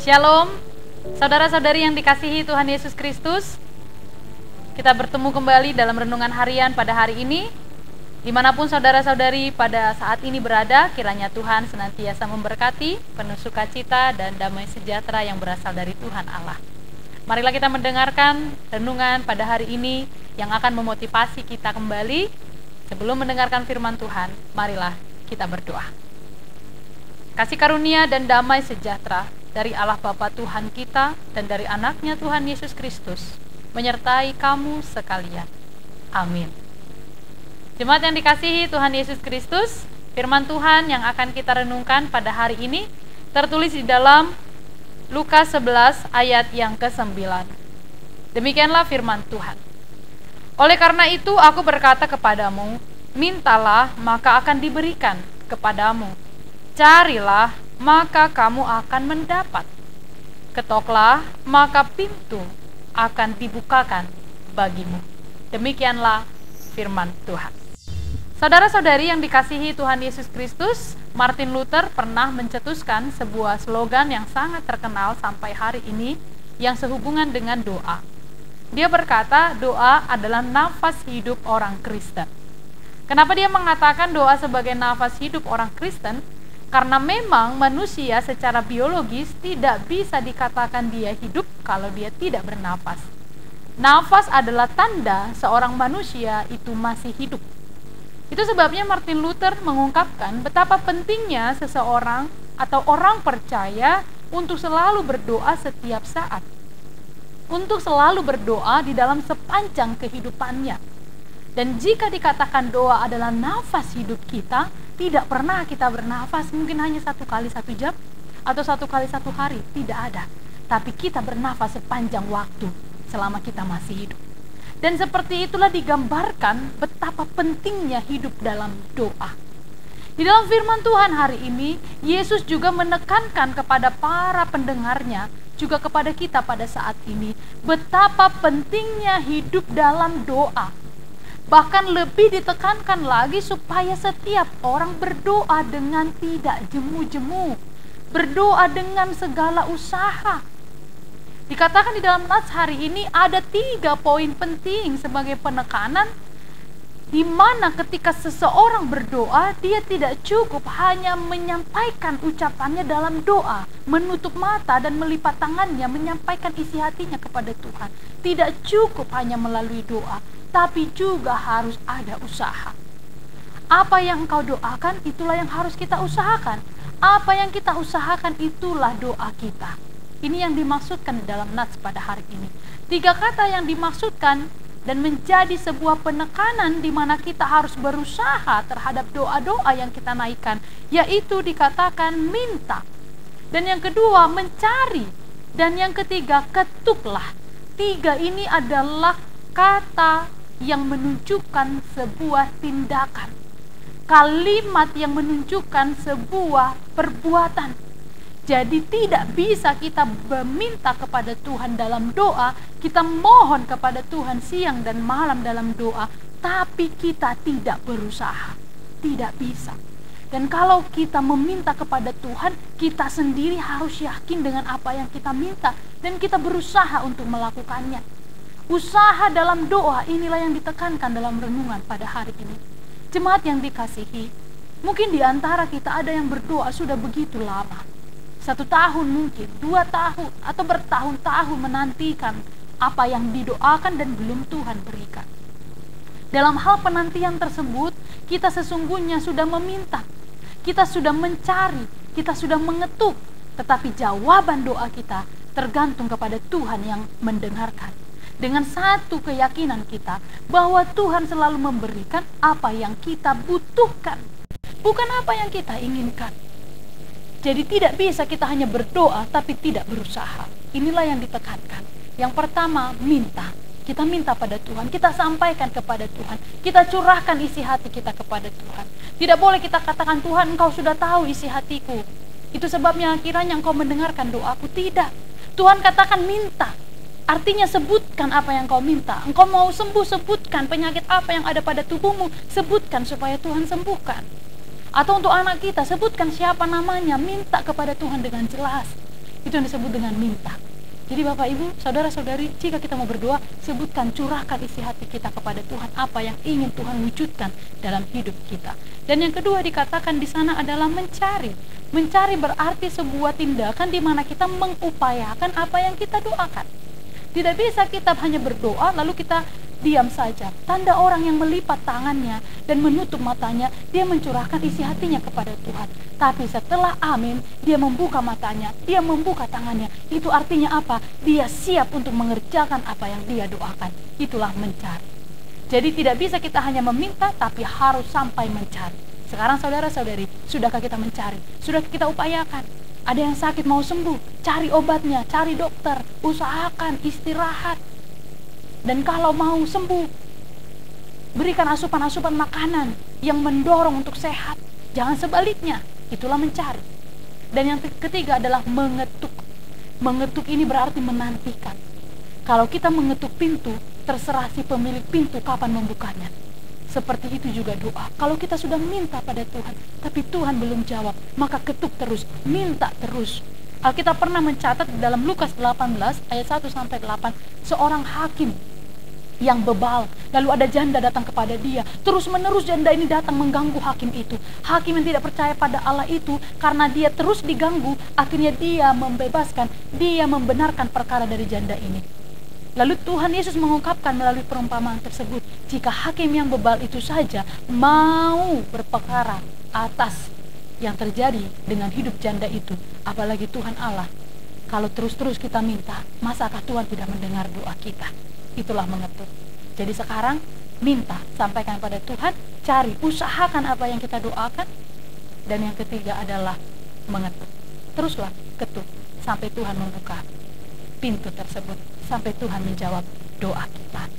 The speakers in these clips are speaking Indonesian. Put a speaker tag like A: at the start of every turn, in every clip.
A: Shalom, saudara-saudari yang dikasihi Tuhan Yesus Kristus. Kita bertemu kembali dalam renungan harian pada hari ini. Dimanapun saudara-saudari pada saat ini berada, kiranya Tuhan senantiasa memberkati, penuh sukacita dan damai sejahtera yang berasal dari Tuhan Allah. Marilah kita mendengarkan renungan pada hari ini yang akan memotivasi kita kembali. Sebelum mendengarkan firman Tuhan, marilah kita berdoa. Kasih karunia dan damai sejahtera dari Allah Bapa Tuhan kita dan dari anaknya Tuhan Yesus Kristus menyertai kamu sekalian. Amin. Jemaat yang dikasihi Tuhan Yesus Kristus, firman Tuhan yang akan kita renungkan pada hari ini tertulis di dalam Lukas 11 ayat yang ke-9. Demikianlah firman Tuhan. Oleh karena itu aku berkata kepadamu, mintalah maka akan diberikan kepadamu. Carilah maka kamu akan mendapat. Ketoklah, maka pintu akan dibukakan bagimu. Demikianlah firman Tuhan. Saudara-saudari yang dikasihi Tuhan Yesus Kristus, Martin Luther pernah mencetuskan sebuah slogan yang sangat terkenal sampai hari ini yang sehubungan dengan doa. Dia berkata, doa adalah nafas hidup orang Kristen. Kenapa dia mengatakan doa sebagai nafas hidup orang Kristen? Karena memang manusia secara biologis tidak bisa dikatakan dia hidup kalau dia tidak bernafas. Nafas adalah tanda seorang manusia itu masih hidup. Itu sebabnya Martin Luther mengungkapkan betapa pentingnya seseorang atau orang percaya untuk selalu berdoa setiap saat. Untuk selalu berdoa di dalam sepanjang kehidupannya. Dan jika dikatakan doa adalah nafas hidup kita, tidak pernah kita bernafas mungkin hanya 1 kali 1 jam atau 1 kali 1 hari, tidak ada. Tapi kita bernafas sepanjang waktu selama kita masih hidup. Dan seperti itulah digambarkan betapa pentingnya hidup dalam doa. Di dalam firman Tuhan hari ini, Yesus juga menekankan kepada para pendengarnya, juga kepada kita pada saat ini, betapa pentingnya hidup dalam doa. Bahkan lebih ditekankan lagi supaya setiap orang berdoa dengan tidak jemu-jemu, berdoa dengan segala usaha. Dikatakan di dalam nats hari ini ada 3 poin penting sebagai penekanan, di mana ketika seseorang berdoa, dia tidak cukup hanya menyampaikan ucapannya dalam doa, menutup mata dan melipat tangannya, menyampaikan isi hatinya kepada Tuhan. Tidak cukup hanya melalui doa, tapi juga harus ada usaha. Apa yang engkau doakan, itulah yang harus kita usahakan. Apa yang kita usahakan, itulah doa kita. Ini yang dimaksudkan dalam nats pada hari ini. 3 kata yang dimaksudkan dan menjadi sebuah penekanan di mana kita harus berusaha terhadap doa-doa yang kita naikkan, yaitu dikatakan minta. Dan yang kedua mencari. Dan yang ketiga ketuklah. 3 ini adalah kata yang menunjukkan sebuah tindakan. Kalimat yang menunjukkan sebuah perbuatan. Jadi tidak bisa kita meminta kepada Tuhan dalam doa, kita mohon kepada Tuhan siang dan malam dalam doa, tapi kita tidak berusaha. Tidak bisa. Dan kalau kita meminta kepada Tuhan, kita sendiri harus yakin dengan apa yang kita minta dan kita berusaha untuk melakukannya. Usaha dalam doa inilah yang ditekankan dalam renungan pada hari ini. Jemaat yang dikasihi, mungkin di antara kita ada yang berdoa sudah begitu lama. 1 tahun mungkin, 2 tahun, atau bertahun-tahun menantikan apa yang didoakan dan belum Tuhan berikan. Dalam hal penantian tersebut, kita sesungguhnya sudah meminta, kita sudah mencari, kita sudah mengetuk, tetapi jawaban doa kita tergantung kepada Tuhan yang mendengarkan. Dengan satu keyakinan kita bahwa Tuhan selalu memberikan apa yang kita butuhkan, bukan apa yang kita inginkan. Jadi tidak bisa kita hanya berdoa tapi tidak berusaha. Inilah yang ditekankan. Yang pertama, minta. Kita minta pada Tuhan, kita sampaikan kepada Tuhan, kita curahkan isi hati kita kepada Tuhan. Tidak boleh kita katakan, Tuhan engkau sudah tahu isi hatiku, itu sebabnya kiranya engkau mendengarkan doaku. Tidak. Tuhan katakan minta. Artinya sebutkan apa yang kau minta. Engkau mau sembuh, sebutkan penyakit apa yang ada pada tubuhmu, sebutkan supaya Tuhan sembuhkan. Atau untuk anak kita, sebutkan siapa namanya, minta kepada Tuhan dengan jelas. Itu yang disebut dengan minta. Jadi Bapak Ibu, saudara-saudari, jika kita mau berdoa, sebutkan, curahkan isi hati kita kepada Tuhan, apa yang ingin Tuhan wujudkan dalam hidup kita. Dan yang kedua dikatakan di sana adalah mencari. Mencari berarti sebuah tindakan di mana kita mengupayakan apa yang kita doakan. Tidak bisa kita hanya berdoa lalu kita diam saja. Tanda orang yang melipat tangannya dan menutup matanya, dia mencurahkan isi hatinya kepada Tuhan. Tapi setelah amin, dia membuka matanya, dia membuka tangannya. Itu artinya apa? Dia siap untuk mengerjakan apa yang dia doakan. Itulah mencari. Jadi tidak bisa kita hanya meminta, tapi harus sampai mencari. Sekarang saudara-saudari, sudahkah kita mencari? Sudah kita upayakan? Ada yang sakit mau sembuh, cari obatnya, cari dokter, usahakan istirahat. Dan kalau mau sembuh, berikan asupan-asupan makanan yang mendorong untuk sehat. Jangan sebaliknya, itulah mencari. Dan yang ketiga adalah mengetuk. Mengetuk ini berarti menantikan. Kalau kita mengetuk pintu, terserah si pemilik pintu kapan membukanya. Seperti itu juga doa. Kalau kita sudah minta pada Tuhan, tapi Tuhan belum jawab, maka ketuk terus, minta terus. Alkitab pernah mencatat di dalam Lukas 18 ayat 1-8, seorang hakim yang bebal, lalu ada janda datang kepada dia. Terus menerus janda ini datang mengganggu hakim itu. Hakim yang tidak percaya pada Allah itu, karena dia terus diganggu, akhirnya dia membebaskan, dia membenarkan perkara dari janda ini. Lalu Tuhan Yesus mengungkapkan melalui perumpamaan tersebut, jika hakim yang bebal itu saja mau berperkara atas yang terjadi dengan hidup janda itu, apalagi Tuhan Allah. Kalau terus-terus kita minta, masakah Tuhan tidak mendengar doa kita? Itulah mengetuk. Jadi sekarang minta, sampaikan pada Tuhan, cari, usahakan apa yang kita doakan. Dan yang ketiga adalah mengetuk. Teruslah ketuk sampai Tuhan membuka pintu tersebut, sampai Tuhan menjawab doa kita.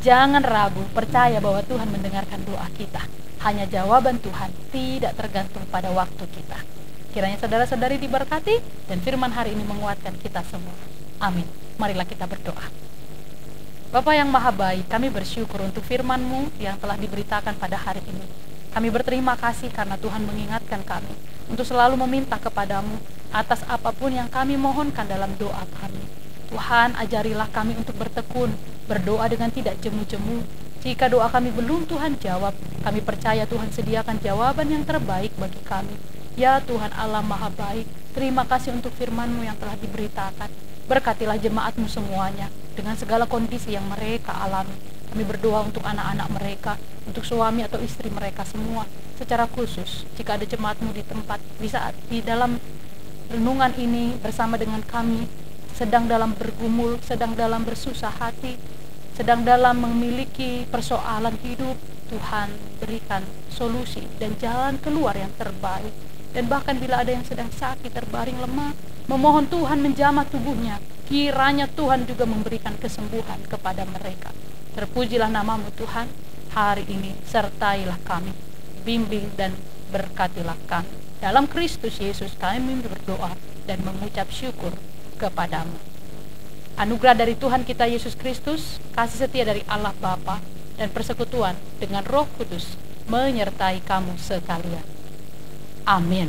A: Jangan ragu, percaya bahwa Tuhan mendengarkan doa kita. Hanya jawaban Tuhan tidak tergantung pada waktu kita. Kiranya saudara-saudari diberkati dan firman hari ini menguatkan kita semua. Amin. Marilah kita berdoa. Bapa yang maha baik, kami bersyukur untuk firman-Mu yang telah diberitakan pada hari ini. Kami berterima kasih karena Tuhan mengingatkan kami untuk selalu meminta kepadamu atas apapun yang kami mohonkan dalam doa kami. Tuhan, ajarilah kami untuk bertekun, berdoa dengan tidak jemu-jemu. Jika doa kami belum Tuhan jawab, kami percaya Tuhan sediakan jawaban yang terbaik bagi kami. Ya Tuhan Allah maha baik, terima kasih untuk firman-Mu yang telah diberitakan. Berkatilah jemaat-Mu semuanya dengan segala kondisi yang mereka alami. Kami berdoa untuk anak-anak mereka, untuk suami atau istri mereka semua. Secara khusus, jika ada jemaat-Mu di tempat, di dalam renungan ini bersama dengan kami, sedang dalam bergumul, sedang dalam bersusah hati, sedang dalam memiliki persoalan hidup, Tuhan berikan solusi dan jalan keluar yang terbaik. Dan bahkan bila ada yang sedang sakit, terbaring lemah, memohon Tuhan menjamah tubuhnya, kiranya Tuhan juga memberikan kesembuhan kepada mereka. Terpujilah nama-Mu Tuhan, hari ini sertailah kami, bimbing dan berkatilah kami. Dalam Kristus Yesus kami berdoa dan mengucap syukur kepadamu. Anugerah dari Tuhan kita Yesus Kristus, kasih setia dari Allah Bapa, dan persekutuan dengan Roh Kudus menyertai kamu sekalian. Amin.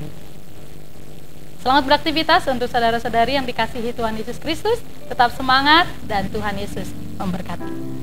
A: Selamat beraktivitas untuk saudara-saudari yang dikasihi Tuhan Yesus Kristus. Tetap semangat dan Tuhan Yesus memberkati.